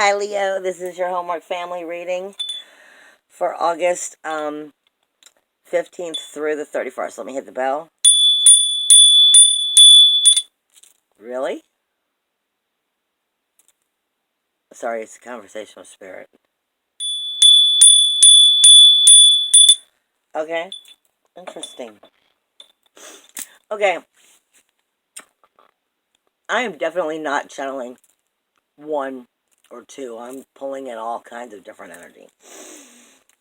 Hi Leo, this is your homework family reading for August 15th through the 31st. Let me hit the bell. Really? Sorry, it's a conversation with spirit. Okay, interesting. Okay, I am definitely not channeling one or two. I'm pulling in all kinds of different energy.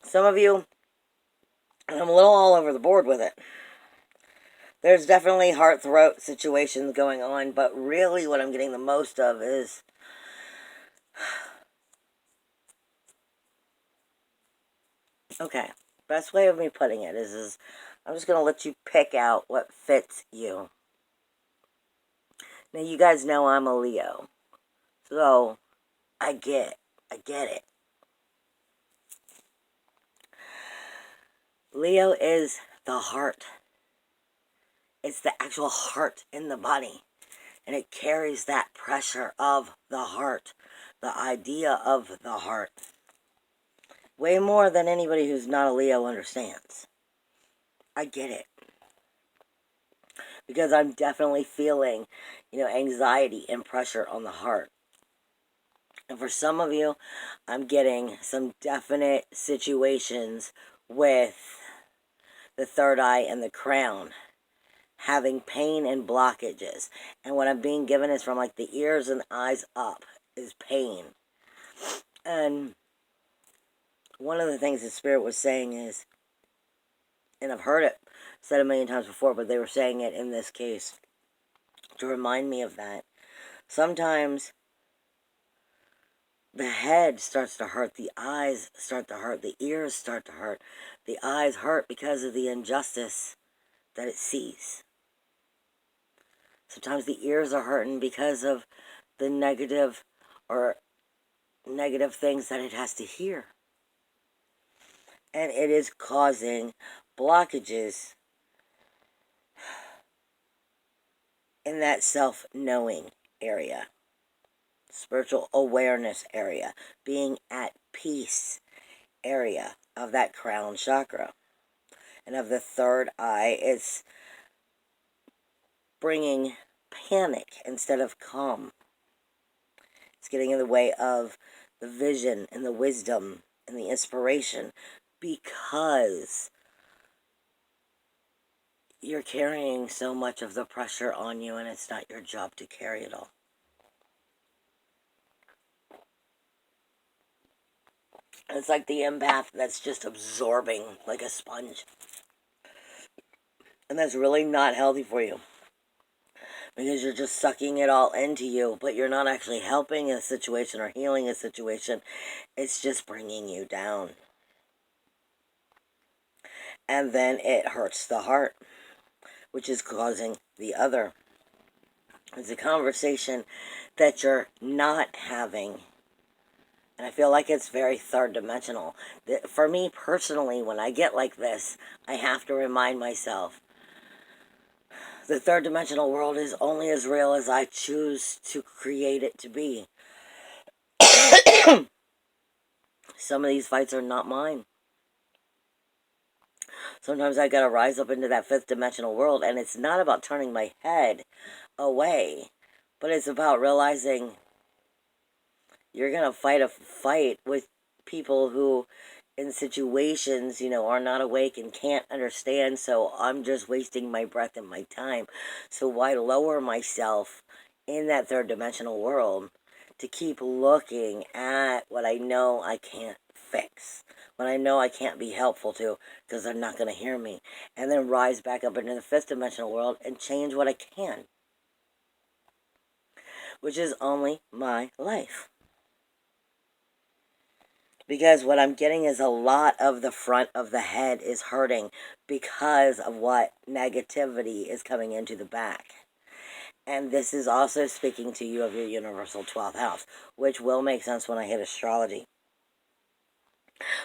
Some of you, and I'm a little all over the board with it. There's definitely heart-throat situations going on, but really what I'm getting the most of is okay, best way of me putting it is I'm just going to let you pick out what fits you. Now, you guys know I'm a Leo, so I get it. Leo is the heart. It's the actual heart in the body, and it carries that pressure of the heart, the idea of the heart, way more than anybody who's not a Leo understands. I get it. Because I'm definitely feeling, anxiety and pressure on the heart. And for some of you, I'm getting some definite situations with the third eye and the crown having pain and blockages. And what I'm being given is from like the ears and eyes up is pain. And one of the things the Spirit was saying is, and I've heard it said a million times before, but they were saying it in this case to remind me of that. Sometimes the head starts to hurt, the eyes start to hurt, the ears start to hurt. The eyes hurt because of the injustice that it sees. Sometimes the ears are hurting because of the negative things that it has to hear. And it is causing blockages in that self-knowing area, spiritual awareness area, being at peace area of that crown chakra. And of the third eye, it's bringing panic instead of calm. It's getting in the way of the vision and the wisdom and the inspiration because you're carrying so much of the pressure on you and it's not your job to carry it all. It's like the empath that's just absorbing like a sponge. And that's really not healthy for you. Because you're just sucking it all into you, but you're not actually helping a situation or healing a situation. It's just bringing you down. And then it hurts the heart, which is causing the other. It's a conversation that you're not having. And I feel like it's very third dimensional. For me personally, when I get like this, I have to remind myself, the third dimensional world is only as real as I choose to create it to be. Some of these fights are not mine. Sometimes I gotta rise up into that fifth dimensional world, and it's not about turning my head away, but it's about realizing you're gonna fight a fight with people who, in situations, are not awake and can't understand, so I'm just wasting my breath and my time. So why lower myself in that third dimensional world to keep looking at what I know I can't fix, what I know I can't be helpful to because they're not going to hear me, and then rise back up into the fifth dimensional world and change what I can, which is only my life. Because what I'm getting is a lot of the front of the head is hurting because of what negativity is coming into the back. And this is also speaking to you of your universal 12th house, which will make sense when I hit astrology.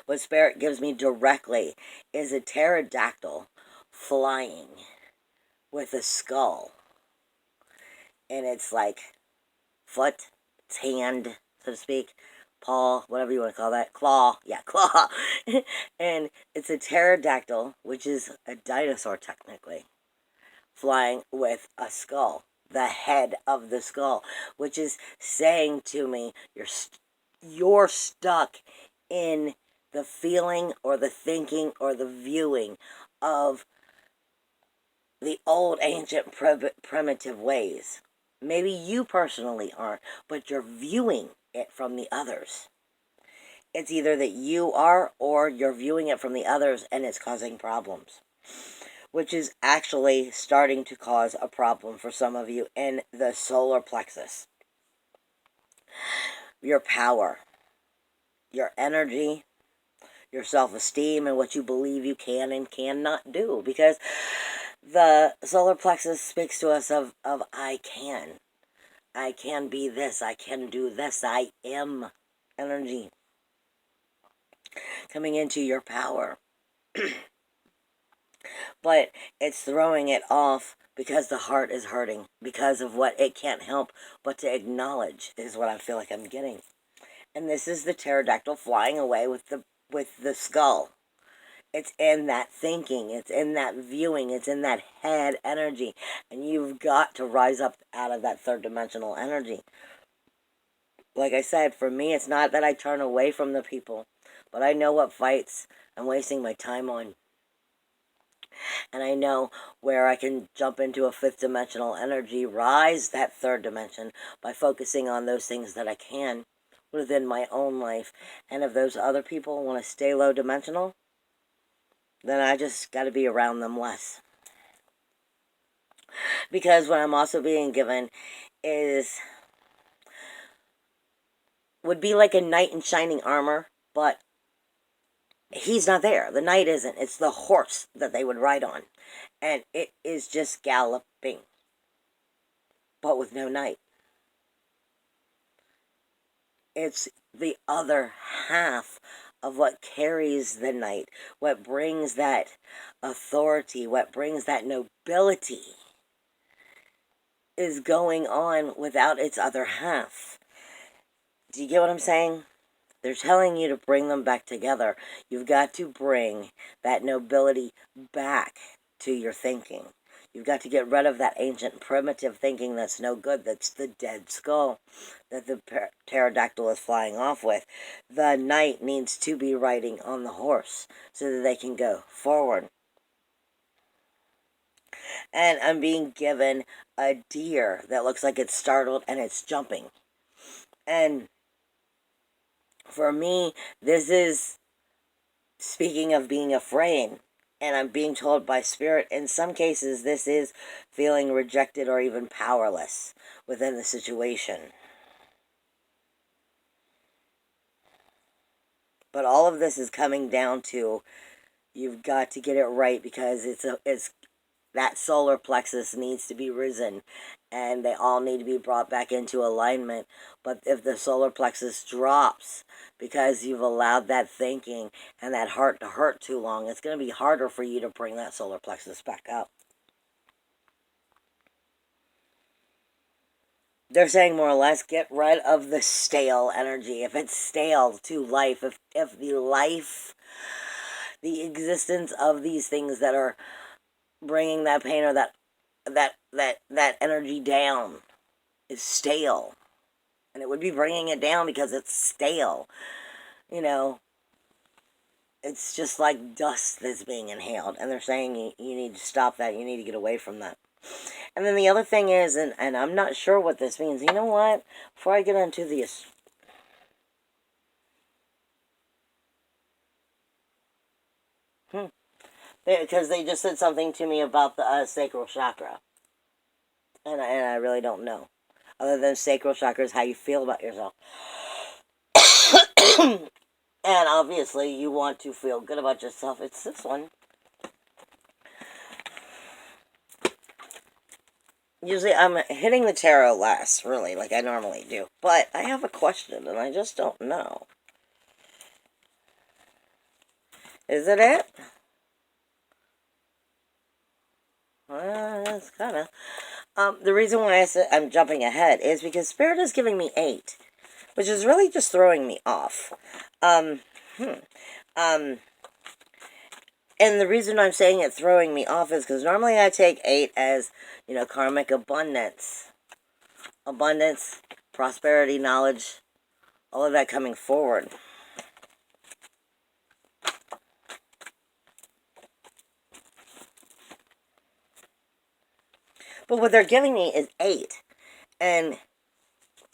What Spirit gives me directly is a pterodactyl flying with a skull. And it's like foot, it's hand, so to speak, paw, whatever you want to call that, claw, yeah, claw. And it's a pterodactyl, which is a dinosaur technically, flying with a skull, the head of the skull, which is saying to me, you're stuck in the feeling or the thinking or the viewing of the old ancient primitive ways. Maybe you personally aren't, but you're viewing it from the others. It's either that you are or you're viewing it from the others and it's causing problems, which is actually starting to cause a problem for some of you in the solar plexus. Your power, your energy, your self-esteem, and what you believe you can and cannot do. Because the solar plexus speaks to us of I can. I can be this. I can do this. I am energy. Coming into your power. But it's throwing it off because the heart is hurting. Because of what it can't help but to acknowledge is what I feel like I'm getting. And this is the pterodactyl flying away with the skull. It's in that thinking. It's in that viewing. It's in that head energy. And you've got to rise up out of that third dimensional energy. Like I said, for me, it's not that I turn away from the people, but I know what fights I'm wasting my time on. And I know where I can jump into a fifth dimensional energy, rise that third dimension by focusing on those things that I can within my own life. And if those other people want to stay low dimensional, then I just got to be around them less. Because what I'm also being given would be like a knight in shining armor, but he's not there. The knight isn't. It's the horse that they would ride on. And it is just galloping, but with no knight. It's the other half of what carries the knight, what brings that authority, what brings that nobility is going on without its other half. Do you get what I'm saying? They're telling you to bring them back together. You've got to bring that nobility back to your thinking. You've got to get rid of that ancient primitive thinking that's no good, that's the dead skull that the pterodactyl is flying off with. The knight needs to be riding on the horse so that they can go forward. And I'm being given a deer that looks like it's startled and it's jumping. And for me, this is speaking of being afraid. And I'm being told by Spirit, in some cases, this is feeling rejected or even powerless within the situation. But all of this is coming down to, you've got to get it right, because it's that solar plexus needs to be risen, and they all need to be brought back into alignment. But if the solar plexus drops because you've allowed that thinking and that heart to hurt too long, it's going to be harder for you to bring that solar plexus back up. They're saying more or less, get rid of the stale energy. If it's stale to life, if the existence of these things that are bringing that pain or that energy down is stale, and it would be bringing it down because it's stale, it's just like dust that's being inhaled, and they're saying you need to stop that, you need to get away from that. And then the other thing is, and I'm not sure what this means, you know what, before I get into this, because they just said something to me about the sacral chakra, and I really don't know, other than sacral chakra is how you feel about yourself. And obviously you want to feel good about yourself. It's this one. Usually I'm hitting the tarot last, really, like I normally do. But I have a question, and I just don't know. Is it it? That's kind of... the reason why I said I'm jumping ahead is because Spirit is giving me 8. which is really just throwing me off. Um, and the reason I'm saying it throwing me off is because normally I take 8 as, karmic abundance. Abundance, prosperity, knowledge, all of that coming forward. But what they're giving me is 8. And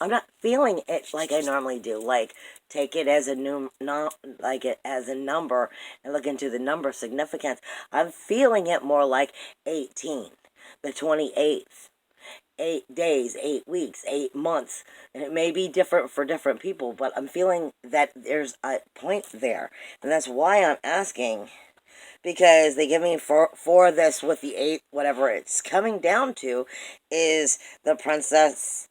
I'm not feeling it like I normally do. Like, take it as a like it as a number and look into the number significance. I'm feeling it more like 18, the 28th. 8 days, 8 weeks, 8 months. And it may be different for different people, but I'm feeling that there's a point there. And that's why I'm asking, because they give me for this with the 8, whatever it's coming down to, is the Princess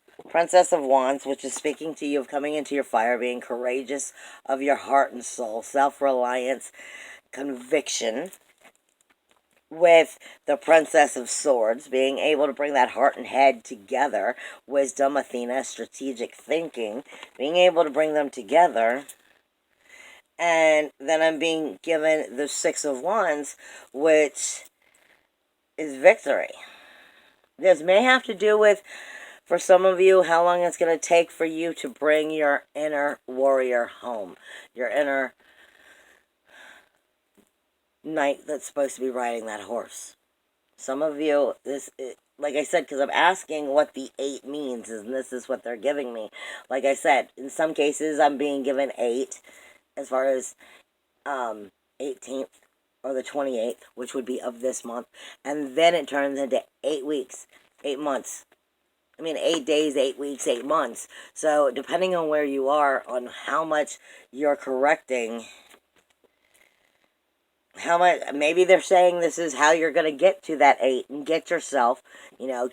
of Wands, which is speaking to you of coming into your fire, being courageous of your heart and soul, self-reliance, conviction, with the Princess of Swords, being able to bring that heart and head together, wisdom, Athena, strategic thinking, being able to bring them together. And then I'm being given the Six of Wands, which is victory. This may have to do with, for some of you, how long it's going to take for you to bring your inner warrior home. Your inner knight that's supposed to be riding that horse. Some of you, like I said, because I'm asking what the 8 means, and this is what they're giving me. Like I said, in some cases, I'm being given 8, as far as 18th or the 28th, which would be of this month. And then it turns into 8 weeks, 8 months. 8 days, 8 weeks, 8 months. So depending on where you are, on how much you're correcting, how much, maybe they're saying this is how you're going to get to that 8 and get yourself,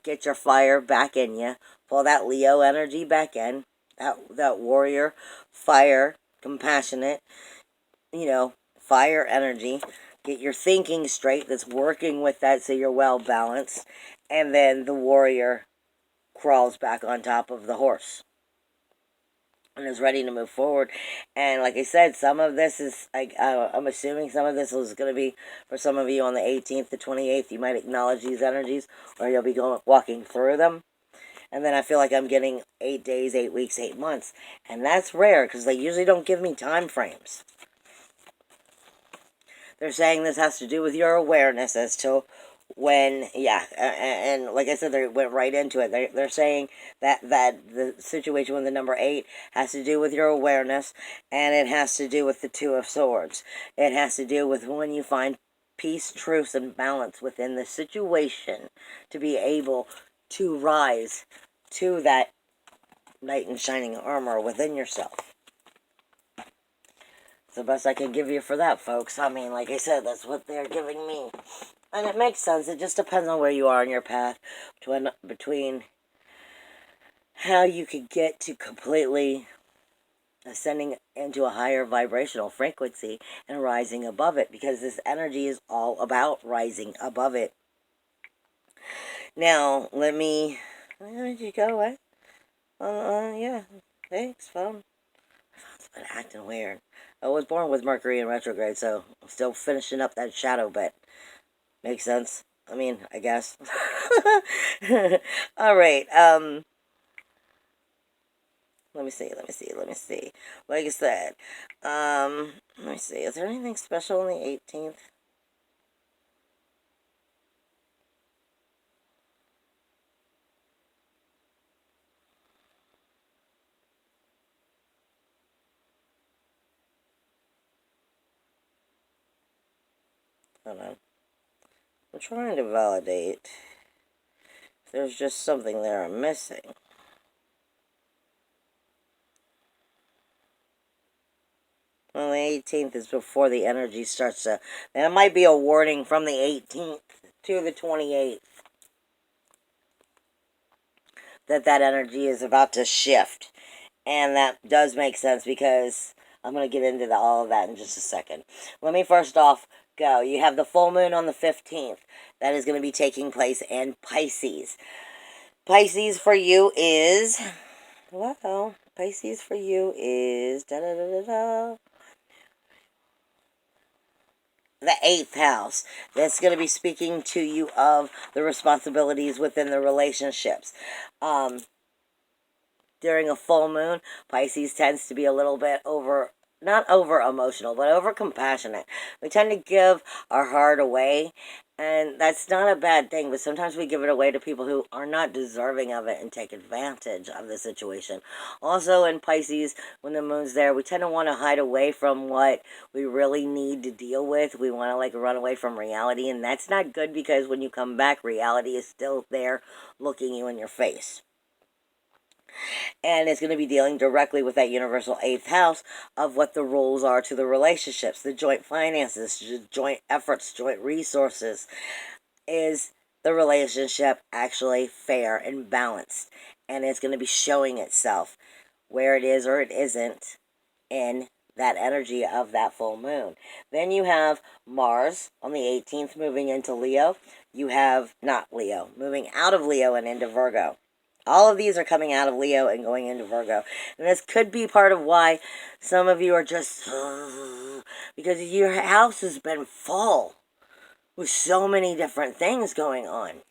get your fire back in you, pull that Leo energy back in, that warrior, fire, compassionate, fire energy, get your thinking straight that's working with that so you're well balanced, and then the warrior crawls back on top of the horse and is ready to move forward. And like I said, some of this is, I'm assuming some of this is going to be for some of you on the 18th to 28th. You might acknowledge these energies, or you'll be walking through them. And then I feel like I'm getting 8 days, 8 weeks, 8 months. And that's rare, because they usually don't give me time frames. They're saying this has to do with your awareness as to when, and like I said, they went right into it. They're saying that the situation with the number 8 has to do with your awareness, and it has to do with the Two of Swords. It has to do with when you find peace, truth, and balance within the situation to be able to rise to that knight in shining armor within yourself. It's the best I can give you for that, folks. Like I said, that's what they're giving me. And it makes sense. It just depends on where you are in your path between how you could get to completely ascending into a higher vibrational frequency and rising above it, because this energy is all about rising above it. Now, where did you go? What? Yeah. Thanks, phone. My phone's been acting weird. I was born with Mercury in retrograde, so I'm still finishing up that shadow bit. Makes sense. I guess. Alright, let me see. Like I said, let me see. Is there anything special on the 18th? Hold on. I'm trying to validate if there's just something there I'm missing. Well, the 18th is before the energy starts to... And it might be a warning from the 18th to the 28th that energy is about to shift. And that does make sense, because I'm going to get into all of that in just a second. Let me first off go. You have the full moon on the 15th. That is going to be taking place in Pisces. Pisces for you is... Well, Pisces for you is the 8th house. That's going to be speaking to you of the responsibilities within the relationships. During a full moon, Pisces tends to be a little bit not over emotional, but over compassionate. We tend to give our heart away, and that's not a bad thing, but sometimes we give it away to people who are not deserving of it and take advantage of the situation. Also, in Pisces, when the moon's there, we tend to want to hide away from what we really need to deal with. We want to run away from reality, and that's not good, because when you come back, reality is still there looking you in your face. And it's going to be dealing directly with that universal 8th house of what the rules are to the relationships, the joint finances, joint efforts, joint resources. Is the relationship actually fair and balanced? And it's going to be showing itself where it is or it isn't in that energy of that full moon. Then you have Mars on the 18th moving into Leo. You have, not Leo, moving out of Leo and into Virgo. All of these are coming out of Leo and going into Virgo. And this could be part of why some of you are just, because your house has been full with so many different things going on.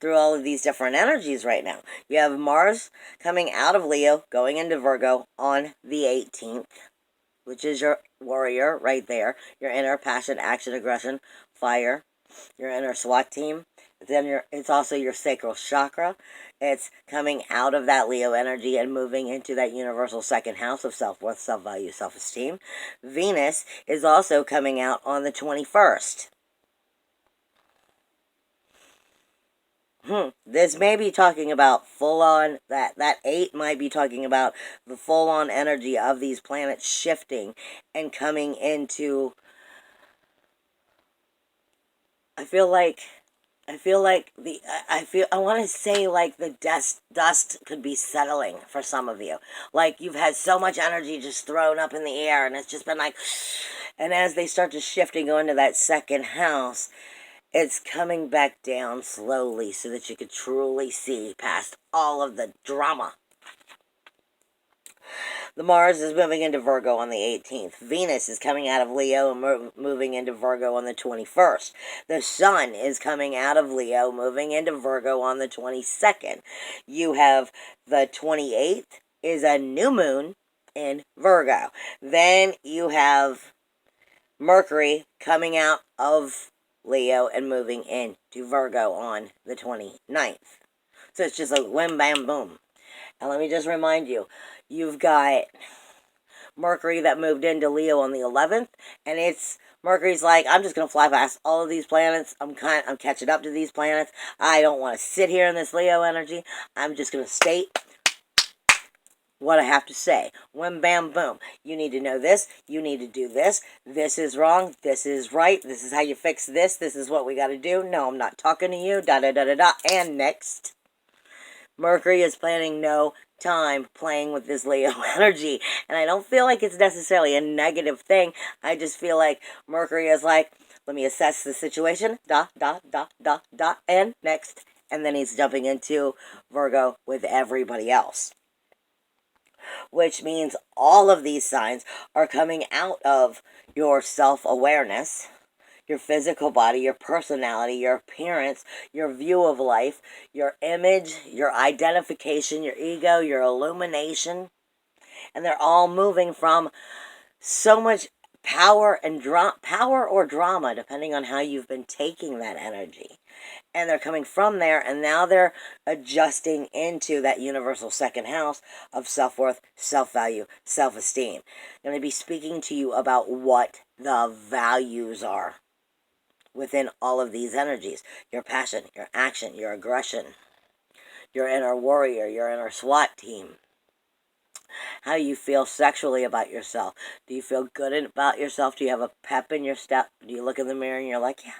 Through all of these different energies right now. You have Mars coming out of Leo, going into Virgo on the 18th, which is your warrior right there. Your inner passion, action, aggression, fire. Your inner SWAT team. Then it's also your sacral chakra. It's coming out of that Leo energy and moving into that universal 2nd house of self-worth, self-value, self-esteem. Venus is also coming out on the 21st. This may be talking about full-on, that 8 might be talking about the full-on energy of these planets shifting and coming into, I want to say the dust could be settling for some of you. You've had so much energy just thrown up in the air, and it's just been and as they start to shift and go into that 2nd house, it's coming back down slowly so that you could truly see past all of the drama. The Mars is moving into Virgo on the 18th. Venus is coming out of Leo and moving into Virgo on the 21st. The Sun is coming out of Leo, moving into Virgo on the 22nd. You have the 28th is a new moon in Virgo. Then you have Mercury coming out of Leo and moving into Virgo on the 29th. So it's just wham, bam, boom. And let me just remind you, you've got Mercury that moved into Leo on the 11th, and Mercury's I'm just going to fly past all of these planets. I'm catching up to these planets. I don't want to sit here in this Leo energy. I'm just going to state what I have to say. Wham, bam, boom. You need to know this. You need to do this. This is wrong. This is right. This is how you fix this. This is what we got to do. No, I'm not talking to you. Da-da-da-da-da. And next, Mercury is planning no time playing with this Leo energy. And I don't feel like it's necessarily a negative thing. I just feel like Mercury is let me assess the situation. And next. And then he's jumping into Virgo with everybody else. Which means all of these signs are coming out of your self-awareness, your physical body, your personality, your appearance, your view of life, your image, your identification, your ego, your illumination. And they're all moving from so much power and power or drama, depending on how you've been taking that energy. And they're coming from there, and now they're adjusting into that universal 2nd house of self-worth, self-value, self-esteem. I'm going to be speaking to you about what the values are within all of these energies. Your passion, your action, your aggression, your inner warrior, your inner SWAT team. How you feel sexually about yourself. Do you feel good about yourself? Do you have a pep in your step? Do you look in the mirror and you're yeah,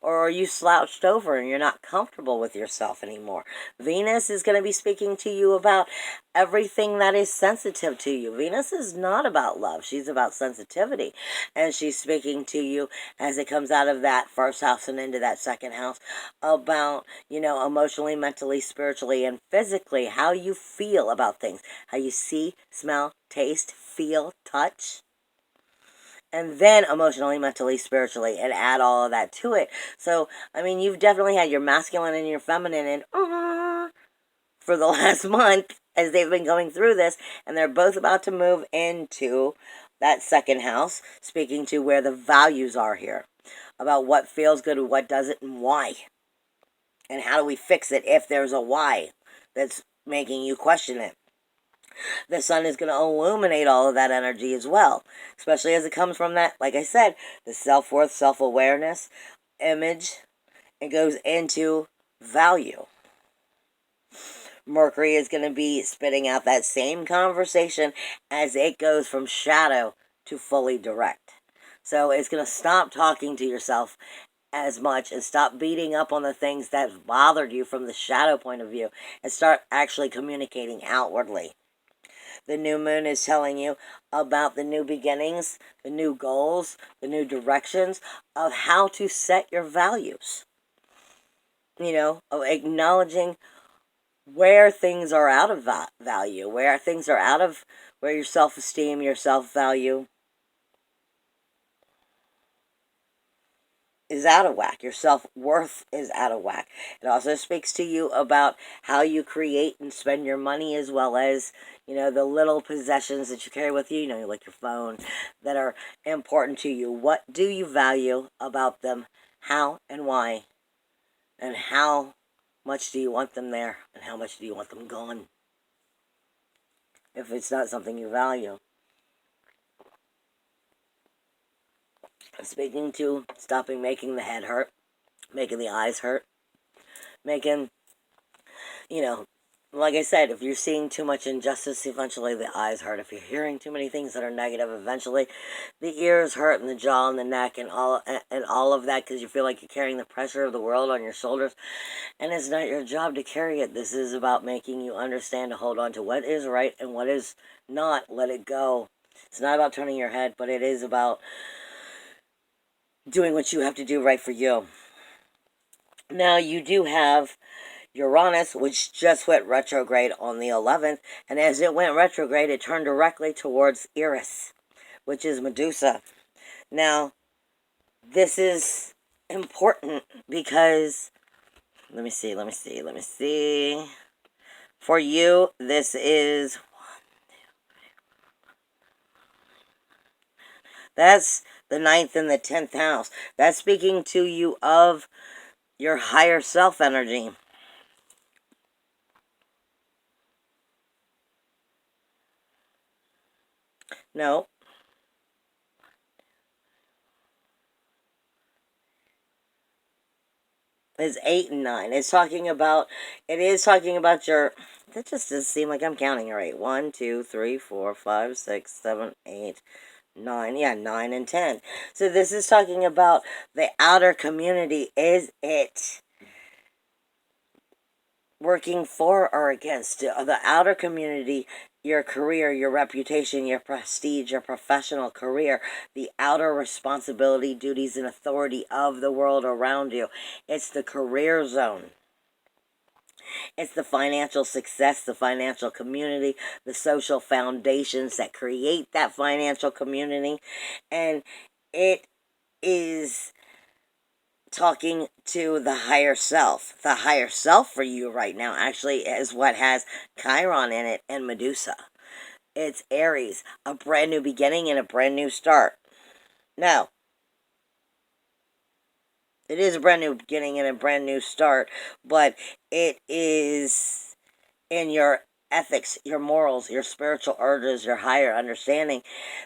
or are you slouched over and you're not comfortable with yourself anymore? Venus is going to be speaking to you about everything that is sensitive to you. Venus is not about love. She's about sensitivity. And she's speaking to you as it comes out of that first house and into that second house about, emotionally, mentally, spiritually, and physically, how you feel about things, how you see, smell, taste, feel, touch, and then emotionally, mentally, spiritually, and add all of that to it. So, you've definitely had your masculine and your feminine and for the last month as they've been going through this, and they're both about to move into that second house, speaking to where the values are here, about what feels good, what doesn't, and why. And how do we fix it if there's a why that's making you question it. The sun is going to illuminate all of that energy as well, especially as it comes from that, like I said, the self-worth, self-awareness, image. It goes into value. Mercury is going to be spitting out that same conversation as it goes from shadow to fully direct. So it's going to stop talking to yourself as much and stop beating up on the things that bothered you from the shadow point of view and start actually communicating outwardly. The new moon is telling you about the new beginnings, the new goals, the new directions of how to set your values. Of acknowledging where things are out of value, where things are out of, where your self-esteem, your self-value is out of whack. Your self-worth is out of whack. It also speaks to you about how you create and spend your money, as well as, the little possessions that you carry with you, like your phone, that are important to you. What do you value about them? How and why? And how much do you want them there? And how much do you want them gone? If it's not something you value. Speaking to stopping making the head hurt, making the eyes hurt, making, like I said, if you're seeing too much injustice, eventually the eyes hurt. If you're hearing too many things that are negative, eventually the ears hurt and the jaw and the neck and all of that, because you feel like you're carrying the pressure of the world on your shoulders. And it's not your job to carry it. This is about making you understand to hold on to what is right and what is not. Let it go. It's not about turning your head, but it is about doing what you have to do right for you. Now, you do have Uranus, which just went retrograde on the 11th, and as it went retrograde, it turned directly towards Eris, which is Medusa. Now, this is important because, let me see. For you, this is, that's the 9th and the 10th house. That's speaking to you of your higher self energy. No. It's 8 and 9. It is talking about your, that just doesn't seem like I'm counting right. 1, 2, 3, 4, 5, 6, 7, 8, 9. Yeah, 9 and 10. So this is talking about the outer community. Is it working for or against the outer community? Your career, your reputation, your prestige, your professional career, the outer responsibility, duties, and authority of the world around you. It's the career zone. It's the financial success, the financial community, the social foundations that create that financial community. And it is talking to the higher self. The higher self for you right now actually is what has Chiron in it and Medusa. It's Aries, a brand new beginning and a brand new start. Now, it is a brand new beginning and a brand new start, but it is in your ethics, your morals, your spiritual urges, your higher understanding.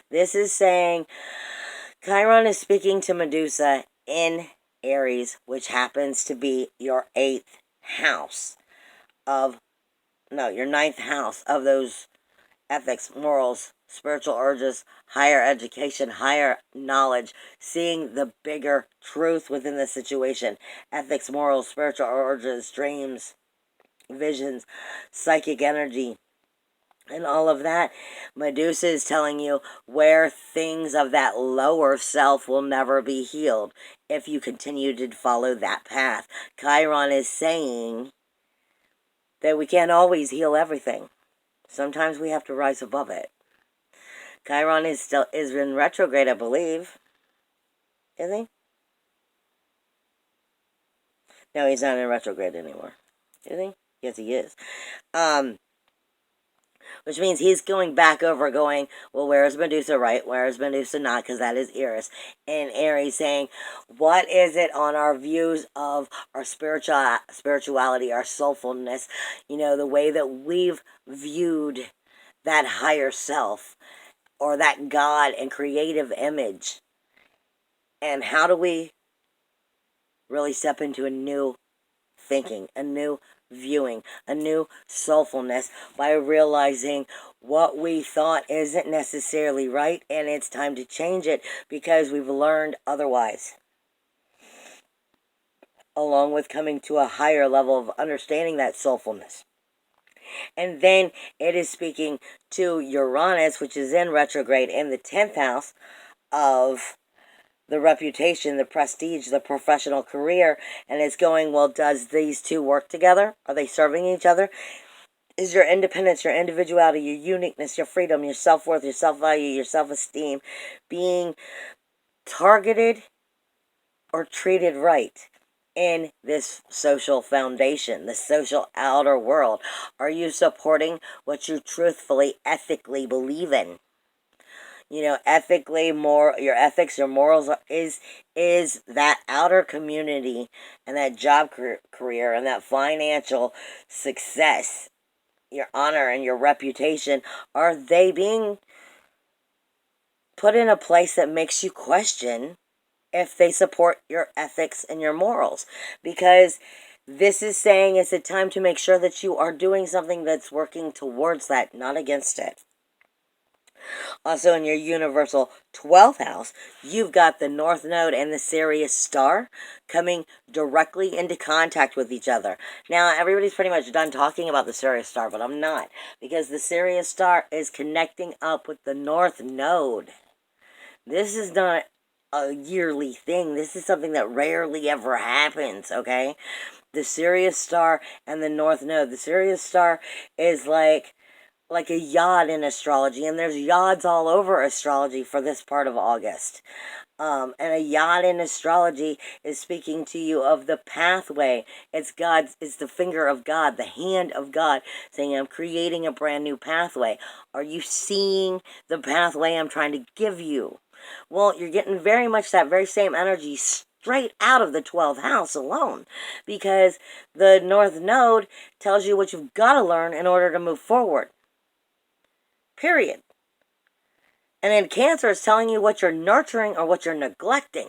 This is saying Chiron is speaking to Medusa in Aries, which happens to be your 8th house of, no, your 9th house of those ethics, morals, spiritual urges, higher education, higher knowledge, seeing the bigger truth within the situation, ethics, morals, spiritual urges, dreams, visions, psychic energy, and all of that. Medusa is telling you where things of that lower self will never be healed if you continue to follow that path. Chiron is saying that we can't always heal everything. Sometimes we have to rise above it. Chiron is in retrograde, I believe. Is he? No, he's not in retrograde anymore. Is he? Yes, he is. Which means he's going back over going, well, where is Medusa right? Where is Medusa not? Because that is Eris. And Aries saying, what is it on our views of our spirituality, our soulfulness, the way that we've viewed that higher self or that God and creative image? And how do we really step into a new thinking, a new viewing, a new soulfulness by realizing what we thought isn't necessarily right, and it's time to change it because we've learned otherwise. Along with coming to a higher level of understanding that soulfulness. And then it is speaking to Uranus, which is in retrograde in the 10th house of the reputation, the prestige, the professional career, and it's going, well, does these two work together? Are they serving each other? Is your independence, your individuality, your uniqueness, your freedom, your self-worth, your self-value, your self-esteem being targeted or treated right in this social foundation, the social outer world? Are you supporting what you truthfully, ethically believe in? Ethically, your ethics, your morals is that outer community and that job career and that financial success, your honor and your reputation, are they being put in a place that makes you question if they support your ethics and your morals? Because this is saying it's a time to make sure that you are doing something that's working towards that, not against it. Also, in your universal 12th house, you've got the North Node and the Sirius Star coming directly into contact with each other. Now, everybody's pretty much done talking about the Sirius Star, but I'm not, because the Sirius Star is connecting up with the North Node. This is not a yearly thing. This is something that rarely ever happens, okay? The Sirius Star and the North Node. The Sirius Star is like a yod in astrology, and there's yods all over astrology for this part of August. And a yod in astrology is speaking to you of the pathway. It's the finger of God, the hand of God, saying, I'm creating a brand new pathway. Are you seeing the pathway I'm trying to give you? Well, you're getting very much that very same energy straight out of the 12th house alone, because the North Node tells you what you've got to learn in order to move forward. Period. And then Cancer is telling you what you're nurturing or what you're neglecting.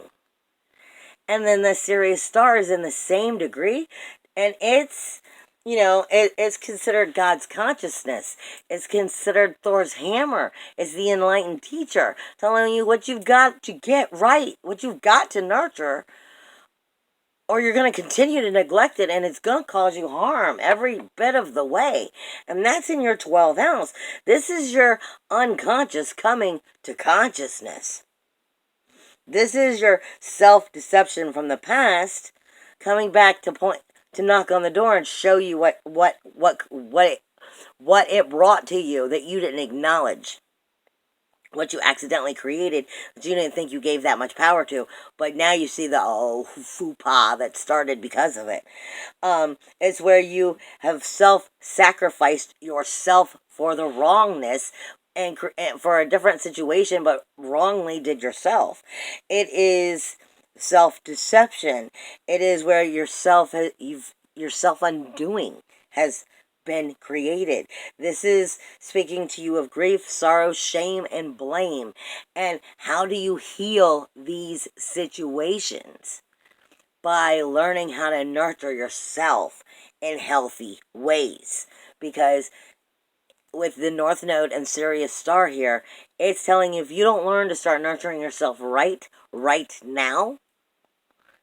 And then the Sirius Star is in the same degree, and it's, it's considered God's consciousness. It's considered Thor's hammer. It's the enlightened teacher telling you what you've got to get right, what you've got to nurture, or you're going to continue to neglect it, and it's going to cause you harm every bit of the way. And that's in your 12th house. This is your unconscious coming to consciousness. This is your self-deception from the past coming back to knock on the door and show you what it brought to you that you didn't acknowledge. What you accidentally created that you didn't think you gave that much power to, but now you see the faux that started because of it. It's where you have self-sacrificed yourself for the wrongness and for a different situation, but wrongly did yourself. It is self-deception. It is where your self-undoing has been created. This is speaking to you of grief, sorrow, shame, and blame. And how do you heal these situations? By learning how to nurture yourself in healthy ways. Because with the North Node and Sirius Star here, it's telling you if you don't learn to start nurturing yourself right now,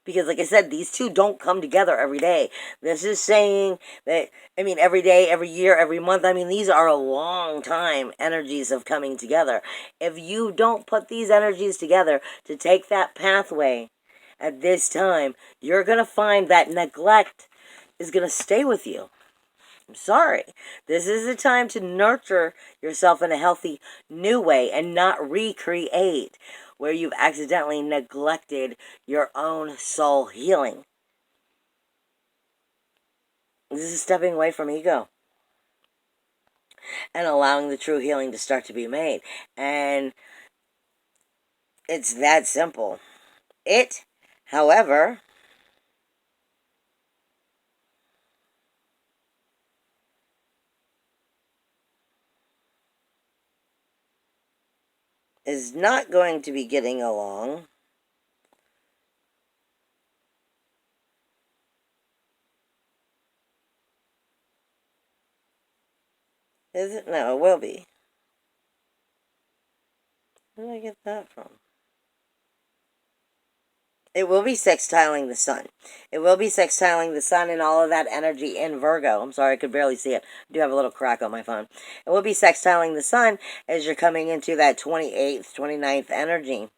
because like I said, these two don't come together every day. This is saying that, I mean, every day, every year, every month, I mean, these are a long time energies of coming together. If you don't put these energies together to take that pathway at this time, you're going to find that neglect is going to stay with you. I'm sorry. This is a time to nurture yourself in a healthy new way and not recreate where you've accidentally neglected your own soul healing. This is stepping away from ego and allowing the true healing to start to be made. And it's that simple. It, however, is not going to be getting along is it? No, it will be. Where did I get that from? It will be sextiling the sun. It will be sextiling the sun and all of that energy in Virgo. I'm sorry, I could barely see it. I do have a little crack on my phone. It will be sextiling the sun as you're coming into that 28th, 29th energy.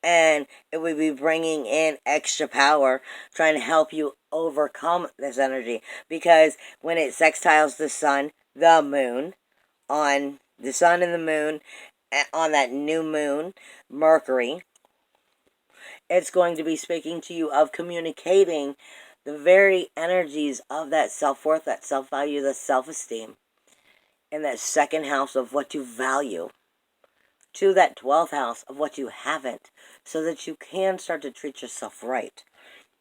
And it will be bringing in extra power, trying to help you overcome this energy. Because when it sextiles the moon, on the sun and the moon, on that new moon, Mercury, it's going to be speaking to you of communicating the very energies of that self-worth, that self-value, the self-esteem, in that second house of what you value, to that 12th house of what you haven't, so that you can start to treat yourself right.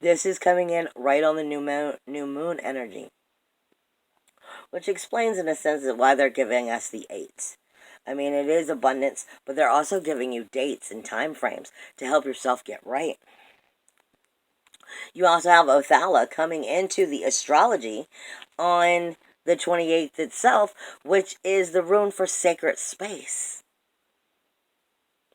This is coming in right on the new moon energy, which explains in a sense why they're giving us the 8s. I mean, it is abundance, but they're also giving you dates and time frames to help yourself get right. You also have Othala coming into the astrology on the 28th itself, which is the rune for sacred space.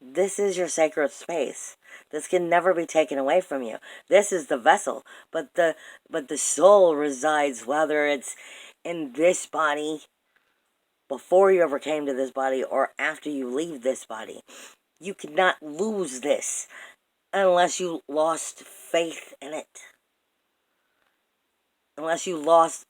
This is your sacred space. This can never be taken away from you. This is the vessel, but the soul resides, whether it's in this body before you ever came to this body or after you leave this body. You cannot lose this unless you lost faith in it. Unless you lost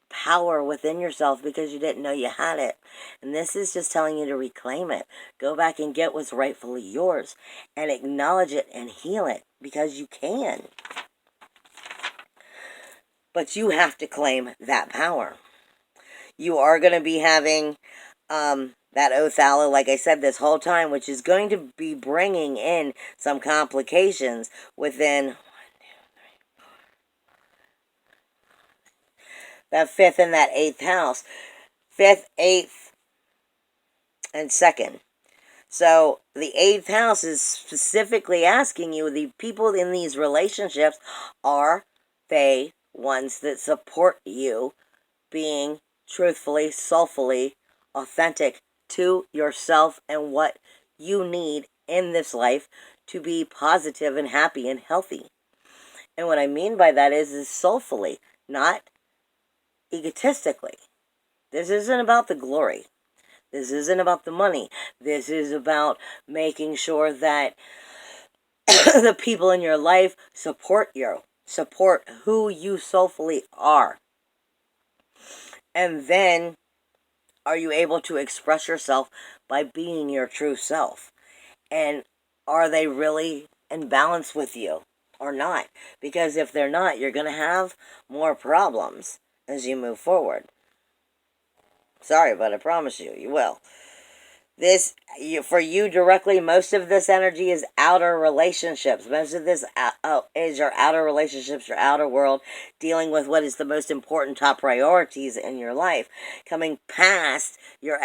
power within yourself because you didn't know you had it. And this is just telling you to reclaim it. Go back and get what's rightfully yours and acknowledge it and heal it, because you can. But you have to claim that power. You are going to be having that Othala, like I said, this whole time, which is going to be bringing in some complications within that 5th and that 8th house. 5th, 8th, and 2nd. So the 8th house is specifically asking you, the people in these relationships, are they ones that support you being truthfully, soulfully authentic to yourself and what you need in this life to be positive and happy and healthy. And what I mean by that is soulfully, not egotistically. This isn't about the glory. This isn't about the money. This is about making sure that the people in your life support you, support who you soulfully are. And then, are you able to express yourself by being your true self? And are they really in balance with you or not? Because if they're not, you're going to have more problems as you move forward. Sorry, but I promise you, you will. For you directly, most of this energy is outer relationships. Most of this is your outer relationships, your outer world, dealing with what is the most important top priorities in your life. Coming past your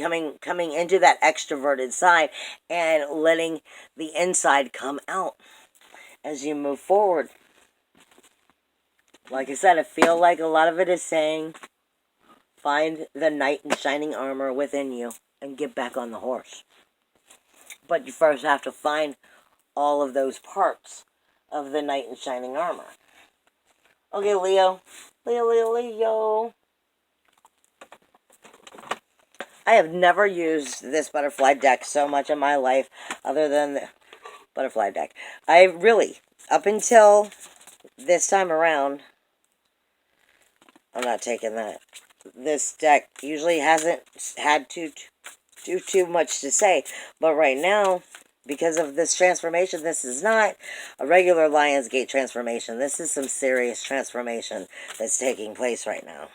coming into that extroverted side and letting the inside come out as you move forward. Like I said, I feel like a lot of it is saying, Find the knight in shining armor within you and get back on the horse. But you first have to find all of those parts of the knight in shining armor. Okay, Leo. Leo. I have never used this butterfly deck so much in my life other than the butterfly deck. I really, up until this time around, I'm not taking that. This deck usually hasn't had to do too much to say. But right now, because of this transformation, this is not a regular Lionsgate transformation. This is some serious transformation that's taking place right now.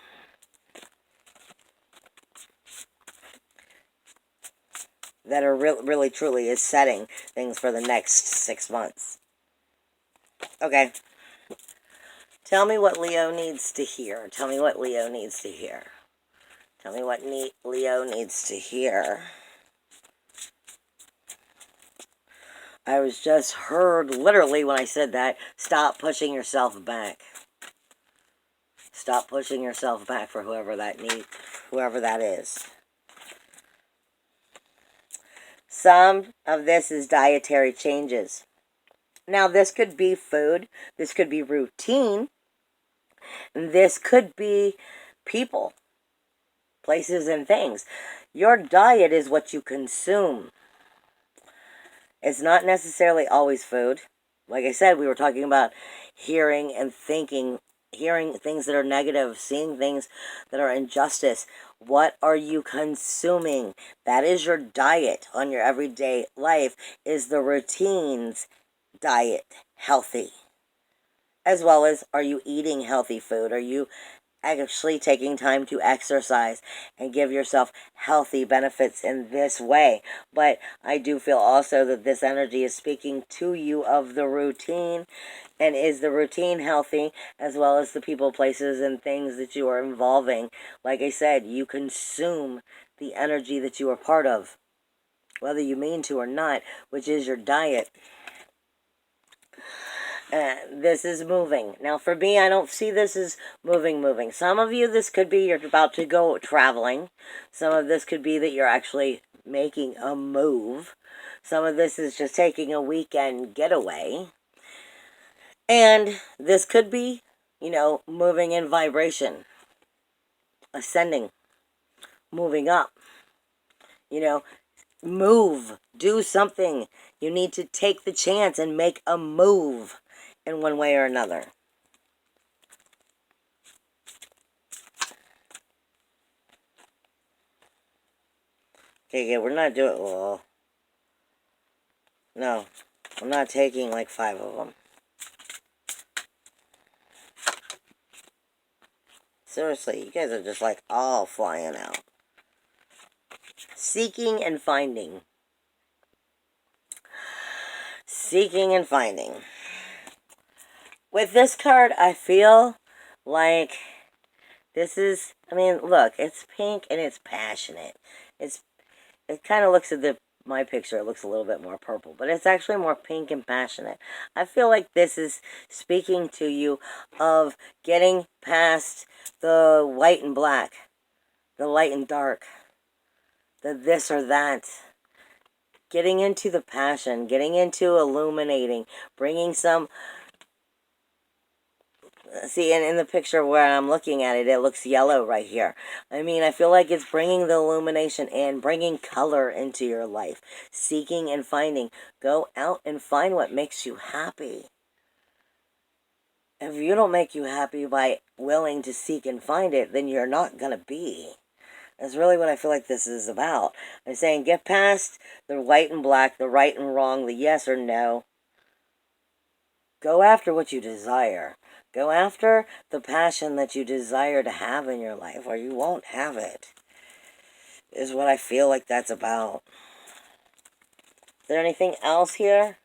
That are really, truly is setting things for the next 6 months. Okay. Tell me what Leo needs to hear. Tell me what Leo needs to hear. Tell me what Leo needs to hear. I was just heard literally when I said that. Stop pushing yourself back. Stop pushing yourself back for whoever that is. Some of this is dietary changes. Now, this could be food. This could be routine. This could be people, places, and things. Your diet is what you consume. It's not necessarily always food. Like I said, we were talking about hearing and thinking, hearing things that are negative, seeing things that are injustice. What are you consuming? That is your diet on your everyday life. Is the routines diet healthy? As well as, are you eating healthy food? Are you actually taking time to exercise and give yourself healthy benefits in this way? But I do feel also that this energy is speaking to you of the routine. And is the routine healthy, as well as the people, places, and things that you are involving? Like I said, you consume the energy that you are part of, whether you mean to or not, which is your diet. This is moving. Now, for me, I don't see this as moving. Some of you, this could be you're about to go traveling. Some of this could be that you're actually making a move. Some of this is just taking a weekend getaway. And this could be, moving in vibration, ascending, moving up. Move, do something. You need to take the chance and make a move in one way or another. Okay, we're not doing, well, no, I'm not taking like 5 of them. Seriously, you guys are just like all flying out. Seeking and finding. Seeking and finding. With this card, I feel like this is, look, it's pink and it's passionate. It kind of looks at my picture, it looks a little bit more purple, but it's actually more pink and passionate. I feel like this is speaking to you of getting past the white and black, the light and dark, the this or that. Getting into the passion, getting into illuminating, bringing some. See, and in the picture where I'm looking at it, it looks yellow right here. I feel like it's bringing the illumination and bringing color into your life. Seeking and finding. Go out and find what makes you happy. If you don't make you happy by willing to seek and find it, then you're not going to be. That's really what I feel like this is about. I'm saying get past the white and black, the right and wrong, the yes or no. Go after what you desire. Go after the passion that you desire to have in your life, or you won't have it, is what I feel like that's about. Is there anything else here?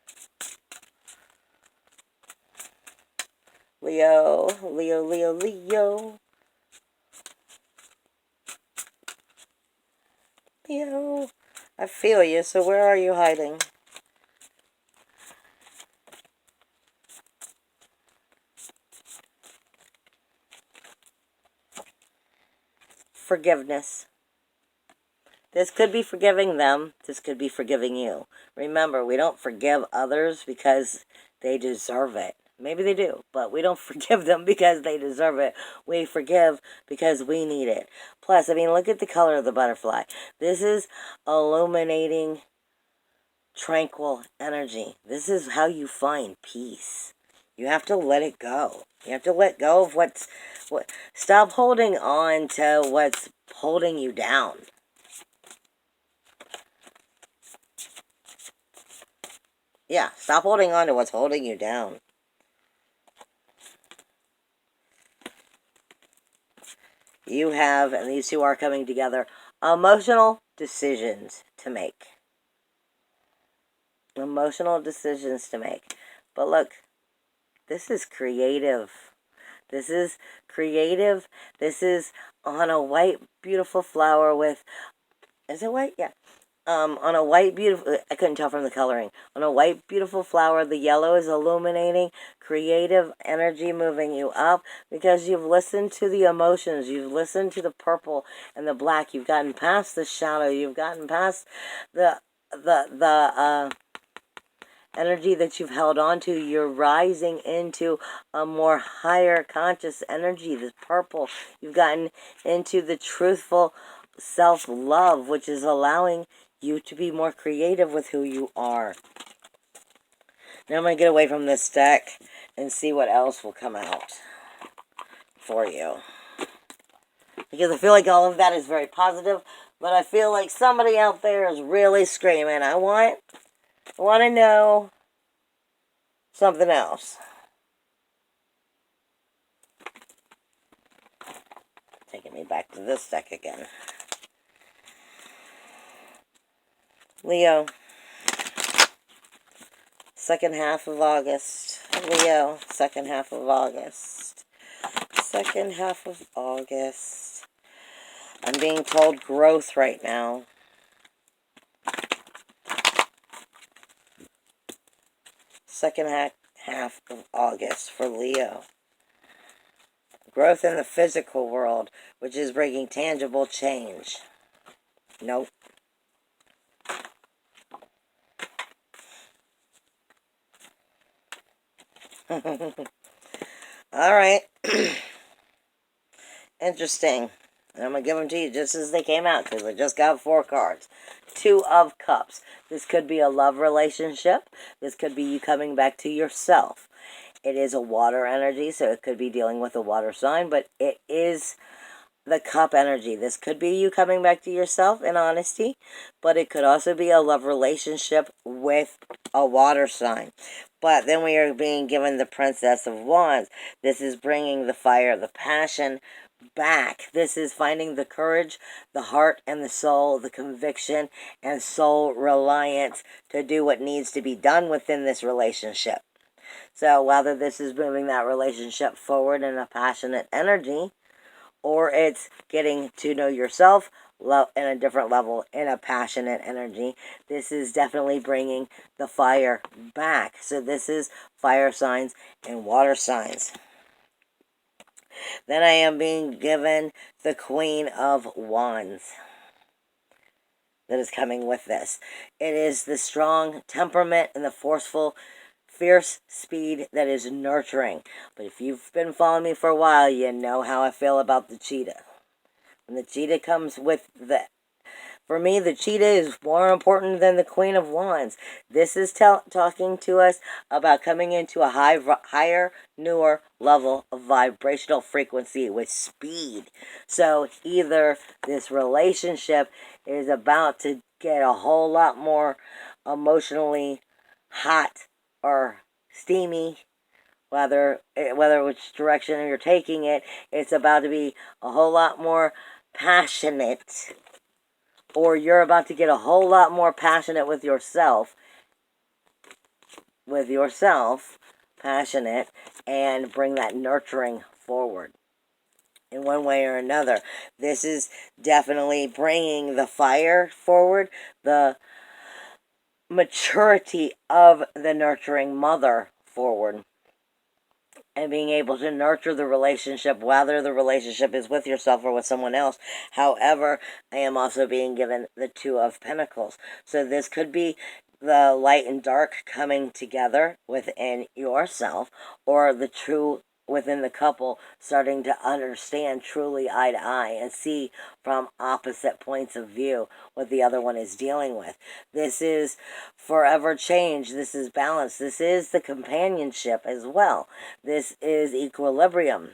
Leo. Leo, I feel you, so where are you hiding? forgiveness. This could be forgiving them. This could be forgiving you. Remember, we don't forgive others because they deserve it. Maybe they do, but we don't forgive them because they deserve it. We forgive because we need it. Plus, I mean, look at the color of the butterfly. This is illuminating, tranquil energy. This is how you find peace. You have to let it go. You have to let go of what. Stop holding on to what's holding you down. Yeah, stop holding on to what's holding you down. You have, and these two are coming together, emotional decisions to make. Emotional decisions to make. But look, this is creative. This is creative. This is on a white, beautiful flower with, is it white? Yeah. On a white, beautiful, I couldn't tell from the coloring. On a white, beautiful flower, the yellow is illuminating, creative energy moving you up because you've listened to the emotions. You've listened to the purple and the black. You've gotten past the shadow. You've gotten past the energy that you've held on to. You're rising into a more higher conscious energy, this purple. You've gotten into the truthful self-love, which is allowing you to be more creative with who you are. Now I'm going to get away from this deck and see what else will come out for you. Because I feel like all of that is very positive, but I feel like somebody out there is really screaming, I want to know something else. Taking me back to this deck again. Leo. Second half of August. Leo. Second half of August. Second half of August. I'm being told growth right now. Second half of August for Leo. Growth in the physical world, which is bringing tangible change. Nope. Alright. Interesting. And I'm going to give them to you just as they came out because I just got 4 cards. 2 of Cups. This could be a love relationship. This could be you coming back to yourself. It is a water energy, so it could be dealing with a water sign, but it is the cup energy. This could be you coming back to yourself in honesty, but it could also be a love relationship with a water sign. But then we are being given the Princess of Wands. This is bringing the fire, the passion back. This is finding the courage, the heart and the soul, the conviction and soul reliance to do what needs to be done within this relationship. So whether this is moving that relationship forward in a passionate energy, or it's getting to know yourself in a different level in a passionate energy, this is definitely bringing the fire back. So this is fire signs and water signs. Then I am being given the Queen of Wands that is coming with this. It is the strong temperament and the forceful fierce speed that is nurturing. But if you've been following me for a while, you know how I feel about the cheetah. When the cheetah comes with the... For me, the cheetah is more important than the Queen of Wands. This is talking to us about coming into a higher, newer level of vibrational frequency with speed. So either this relationship is about to get a whole lot more emotionally hot or steamy, whether which direction you're taking it, it's about to be a whole lot more passionate, or you're about to get a whole lot more passionate with yourself, passionate, and bring that nurturing forward in one way or another. This is definitely bringing the fire forward, the maturity of the nurturing mother forward. and being able to nurture the relationship, whether the relationship is with yourself or with someone else. However, I am also being given the Two of Pentacles. So this could be the light and dark coming together within yourself, or the true within the couple starting to understand truly eye to eye and see from opposite points of view what the other one is dealing with. This is forever change. This is balance. This is the companionship as well. This is equilibrium.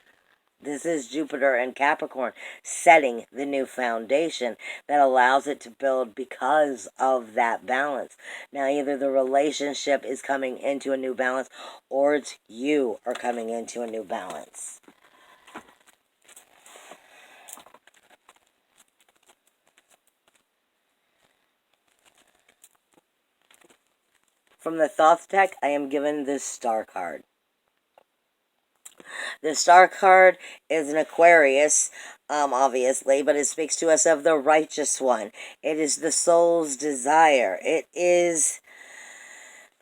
This is Jupiter and Capricorn setting the new foundation that allows it to build because of that balance. Now, either the relationship is coming into a new balance, or it's you are coming into a new balance. From the Thoth deck, I am given this Star card. The Star card is an Aquarius, obviously, but it speaks to us of the righteous one. It is the soul's desire. It is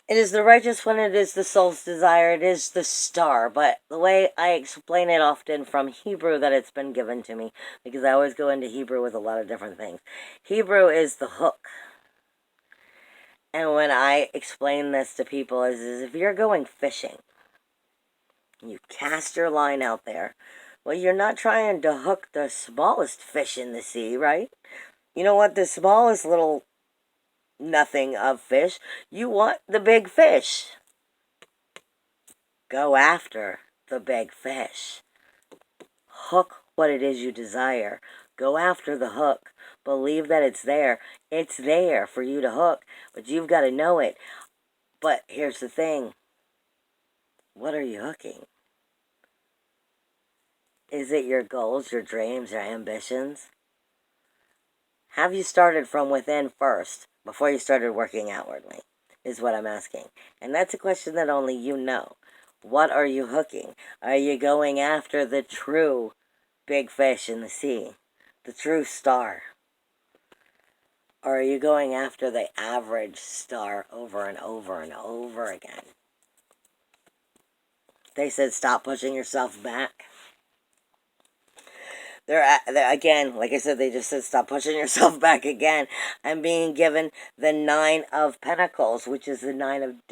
the righteous one. It is the soul's desire. It is the star. But the way I explain it often from Hebrew that it's been given to me, because I always go into Hebrew with a lot of different things. Hebrew is the hook. And when I explain this to people is if you're going fishing, you cast your line out there. Well, you're not trying to hook the smallest fish in the sea, right? You know what? The smallest little nothing of fish. You want the big fish. Go after the big fish. Hook what it is you desire. Go after the hook. Believe that it's there. It's there for you to hook, but you've got to know it. But here's the thing. What are you hooking? Is it your goals, your dreams, your ambitions? Have you started from within first before you started working outwardly? Is what I'm asking. And that's a question that only you know. What are you hooking? Are you going after the true big fish in the sea? The true star? Or are you going after the average star over and over and over again? They said stop pushing yourself back. They're again, like I said, they just said stop pushing yourself back again. I'm being given the Nine of Pentacles, which is the Nine of